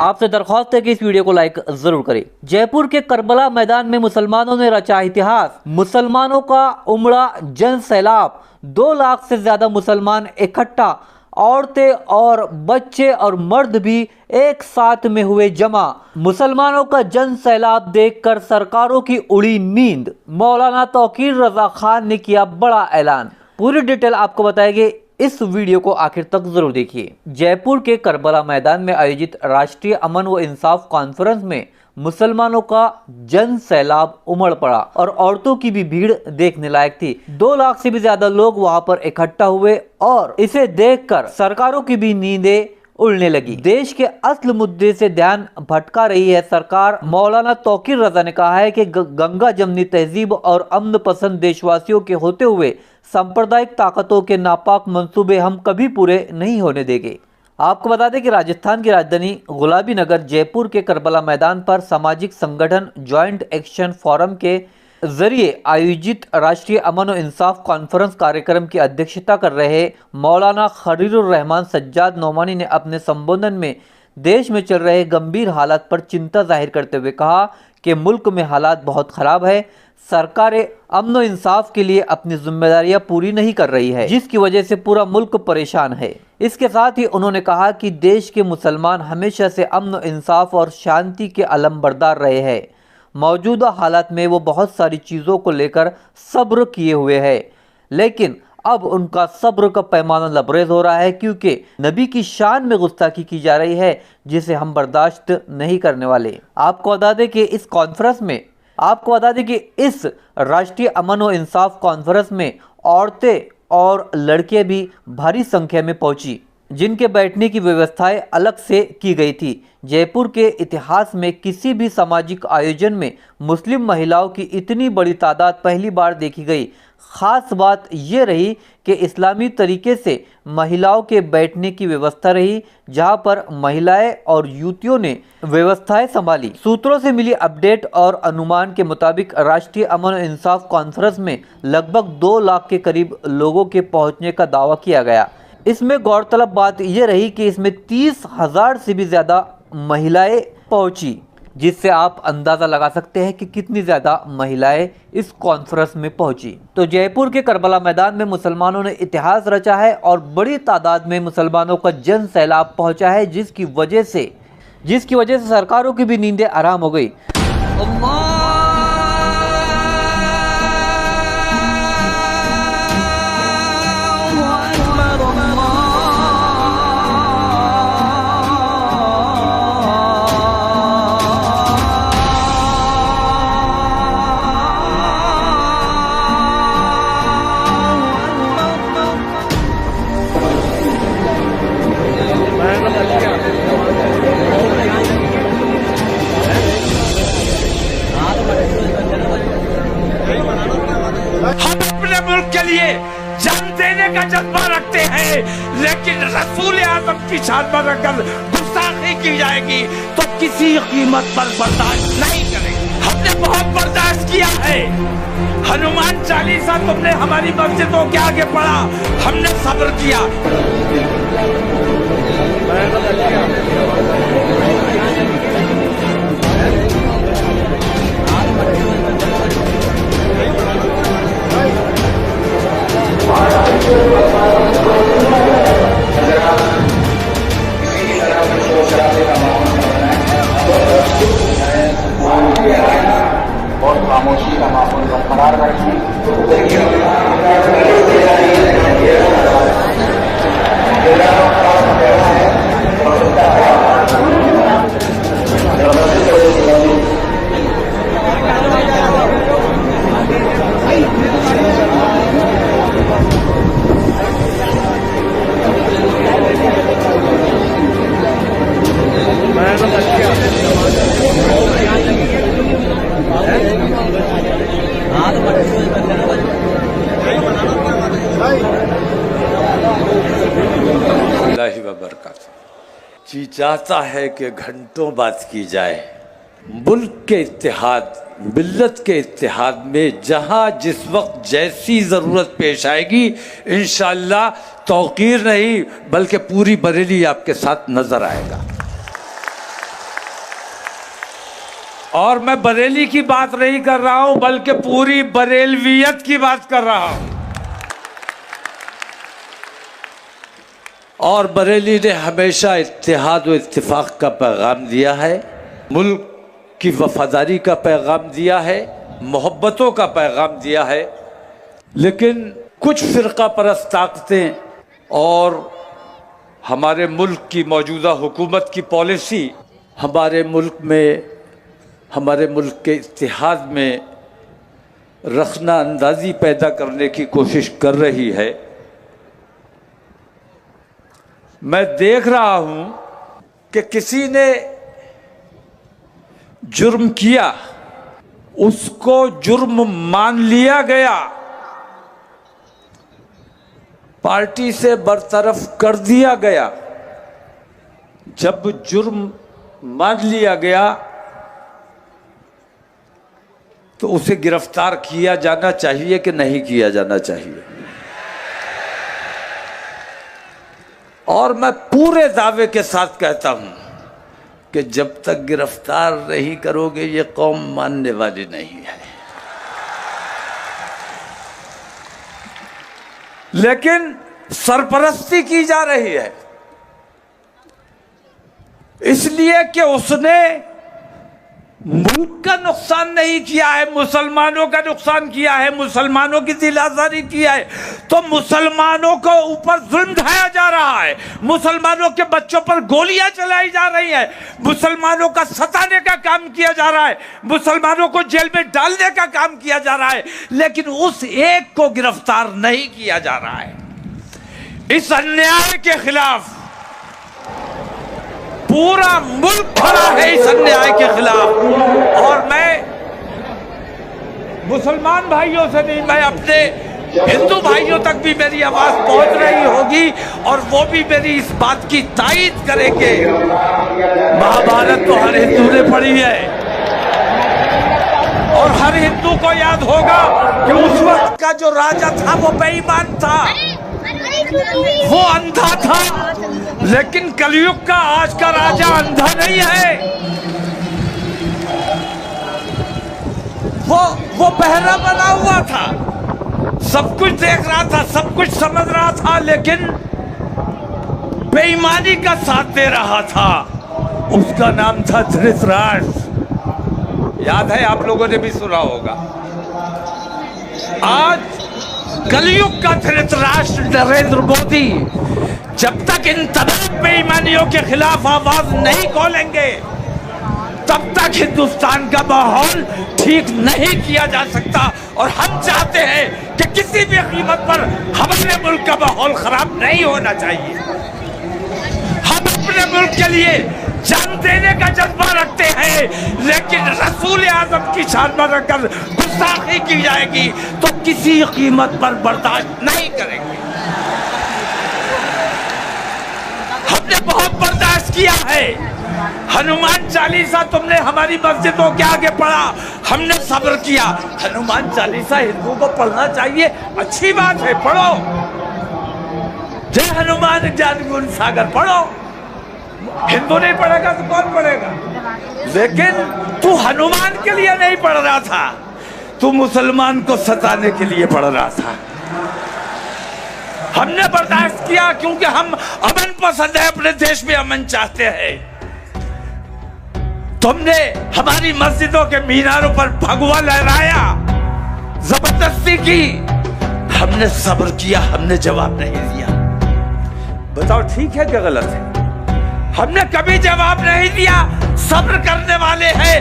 आपसे दरख्वास्त है कि इस वीडियो को लाइक जरूर करें। जयपुर के करबला मैदान में मुसलमानों ने रचा इतिहास। मुसलमानों का उमड़ा जन सैलाब, 2 लाख से ज्यादा मुसलमान इकट्ठा, औरतें और बच्चे और मर्द भी एक साथ में हुए जमा। मुसलमानों का जन सैलाब देखकर सरकारों की उड़ी नींद। मौलाना तौकीर रजा खान ने किया बड़ा ऐलान। पूरी डिटेल आपको बताएंगे, इस वीडियो को आखिर तक जरूर देखिए। जयपुर के करबला मैदान में आयोजित राष्ट्रीय अमन व इंसाफ कॉन्फ्रेंस में मुसलमानों का जन सैलाब उमड़ पड़ा और औरतों की भी भीड़ देखने लायक थी। 2 लाख से भी ज्यादा लोग वहां पर इकट्ठा हुए और इसे देखकर सरकारों की भी नींदें उड़ने लगी। देश के असल मुद्दे से ध्यान भटका रही है सरकार। मौलाना तौकीर रजा ने कहा है कि गंगा जमनी तहजीब और अमन पसंद देशवासियों के होते हुए सांप्रदायिक ताकतों के नापाक मंसूबे हम कभी पूरे नहीं होने देंगे। आपको बता दें कि राजस्थान की राजधानी गुलाबी नगर जयपुर के करबला मैदान पर सामाजिक संगठन ज्वाइंट एक्शन फोरम के जरिए आयोजित राष्ट्रीय अमन और इंसाफ कॉन्फ्रेंस कार्यक्रम की अध्यक्षता कर रहे मौलाना खलीलुर रहमान सज्जाद नोमानी ने अपने संबोधन में देश में चल रहे गंभीर हालात पर चिंता जाहिर करते हुए कहा कि मुल्क में हालात बहुत खराब है। सरकारें अमन और इंसाफ के लिए अपनी जिम्मेदारियां पूरी नहीं कर रही है, जिसकी वजह से पूरा मुल्क परेशान है। इसके साथ ही उन्होंने कहा कि देश के मुसलमान हमेशा से अमन, इंसाफ और शांति के अलमबरदार रहे हैं। मौजूदा हालात में वो बहुत सारी चीज़ों को लेकर सब्र किए हुए हैं, लेकिन अब उनका सब्र का पैमाना लबरेज हो रहा है, क्योंकि नबी की शान में गुस्ताखी की जा रही है, जिसे हम बर्दाश्त नहीं करने वाले। आपको बता दें कि इस राष्ट्रीय अमन व इंसाफ कॉन्फ्रेंस में औरतें और लड़के भी भारी संख्या में पहुंची, जिनके बैठने की व्यवस्थाएं अलग से की गई थी। जयपुर के इतिहास में किसी भी सामाजिक आयोजन में मुस्लिम महिलाओं की इतनी बड़ी तादाद पहली बार देखी गई। खास बात यह रही कि इस्लामी तरीके से महिलाओं के बैठने की व्यवस्था रही, जहां पर महिलाएं और युवतियों ने व्यवस्थाएं संभाली। सूत्रों से मिली अपडेट और अनुमान के मुताबिक राष्ट्रीय अमन और इंसाफ कॉन्फ्रेंस में लगभग 2 लाख के करीब लोगों के पहुंचने का दावा किया गया। इसमें गौरतलब बात यह रही कि इसमें 30,000 से भी ज्यादा महिलाएं पहुंची, जिससे आप अंदाजा लगा सकते हैं कि कितनी ज्यादा महिलाएं इस कॉन्फ्रेंस में पहुंची। तो जयपुर के करबला मैदान में मुसलमानों ने इतिहास रचा है और बड़ी तादाद में मुसलमानों का जन सैलाब पहुंचा है, जिसकी वजह से सरकारों की भी नींदें आराम हो गई। हम अपने मुल्क के लिए जान देने का जज्बा रखते हैं, लेकिन रसूल आज़म की शान पर अगर गुस्ताखी की जाएगी तो किसी कीमत पर बर्दाश्त नहीं करेंगे। हमने बहुत बर्दाश्त किया है। हनुमान चालीसा तुमने हमारी मस्जिदों के आगे पढ़ा, हमने सब्र किया। और खामोशी का माहौल बरकरार रखें। जी चाहता है कि घंटों बात की जाए। मुल्क के इत्तेहाद, मिल्लत के इत्तेहाद में जहां जिस वक्त जैसी ज़रूरत पेश आएगी, इंशाअल्लाह तौक़ीर नहीं बल्कि पूरी बरेली आपके साथ नज़र आएगा। और मैं बरेली की बात नहीं कर रहा हूं बल्कि पूरी बरेलवियत की बात कर रहा हूं। और बरेली ने हमेशा इत्तेहाद व इत्तिफाक का पैगाम दिया है, मुल्क की वफादारी का पैगाम दिया है, मोहब्बतों का पैगाम दिया है। लेकिन कुछ फ़िरका परस्त ताकतें और हमारे मुल्क की मौजूदा हुकूमत की पॉलिसी हमारे मुल्क के इत्तेहाद में रखना अंदाज़ी पैदा करने की कोशिश कर रही है। मैं देख रहा हूं कि किसी ने जुर्म किया, उसको जुर्म मान लिया गया, पार्टी से बरतरफ कर दिया गया। जब जुर्म मान लिया गया तो उसे गिरफ्तार किया जाना चाहिए कि नहीं किया जाना चाहिए? और मैं पूरे दावे के साथ कहता हूं कि जब तक गिरफ्तार नहीं करोगे ये कौम मानने वाली नहीं है। लेकिन सरपरस्ती की जा रही है इसलिए कि उसने मुल्क का नुकसान नहीं किया है, मुसलमानों का नुकसान किया है, मुसलमानों की दिल आज़ारी किया है। तो मुसलमानों को ऊपर जुल्म ढाया जा रहा है, मुसलमानों के बच्चों पर गोलियां चलाई जा रही है, मुसलमानों का सताने का काम किया जा रहा है, मुसलमानों को जेल में डालने का काम किया जा रहा है, लेकिन उस एक को गिरफ्तार नहीं किया जा रहा है। इस अन्याय के खिलाफ पूरा मुल्क खड़ा है, इस अन्याय के खिलाफ। और मैं मुसलमान भाइयों से नहीं, मैं अपने हिंदू भाइयों तक भी मेरी आवाज पहुंच रही होगी और वो भी मेरी इस बात की तायीद करेंगे। महाभारत तो हर हिंदू ने पढ़ी है और हर हिंदू को याद होगा कि उस वक्त का जो राजा था वो बेईमान था, वो अंधा था। लेकिन कलयुग का आज का राजा अंधा नहीं है, वो बहरा बना हुआ था, सब कुछ देख रहा था, सब कुछ समझ रहा था, लेकिन बेईमानी का साथ दे रहा था। उसका नाम था धृतराष्ट्र। याद है, आप लोगों ने भी सुना होगा। आज कलयुग का धृतराष्ट्र नरेंद्र मोदी जब तक इन तमाम बेईमानियों के खिलाफ आवाज नहीं खोलेंगे तब तक हिंदुस्तान का माहौल ठीक नहीं किया जा सकता। और हम चाहते हैं कि किसी भी कीमत पर हमारे मुल्क का माहौल खराब नहीं होना चाहिए। हम अपने मुल्क के लिए जान देने का जज्बा रखते हैं, लेकिन रसूल आजम की शान पर अगर गुस्ताखी की जाएगी तो किसी कीमत पर बर्दाश्त नहीं करेंगे। हमने बहुत बर्दाश्त किया है। हनुमान चालीसा तुमने हमारी मस्जिदों के आगे पढ़ा, हमने सब्र किया। हनुमान चालीसा हिंदू को पढ़ना चाहिए, अच्छी बात है, पढ़ो। जय हनुमान ज्ञान गुण सागर पढ़ो। हिंदू नहीं पढ़ेगा तो कौन पढ़ेगा? लेकिन तू हनुमान के लिए नहीं पढ़ रहा था, तू मुसलमान को सताने के लिए पढ़ रहा था। हमने बर्दाश्त किया क्योंकि हम अमन पसंद है, अपने देश में अमन चाहते हैं। तुमने हमारी मस्जिदों के मीनारों पर भगवा लहराया, जबरदस्ती की, हमने सब्र किया, हमने जवाब नहीं दिया। बताओ ठीक है क्या गलत है? हमने कभी जवाब नहीं दिया। सब्र करने वाले हैं।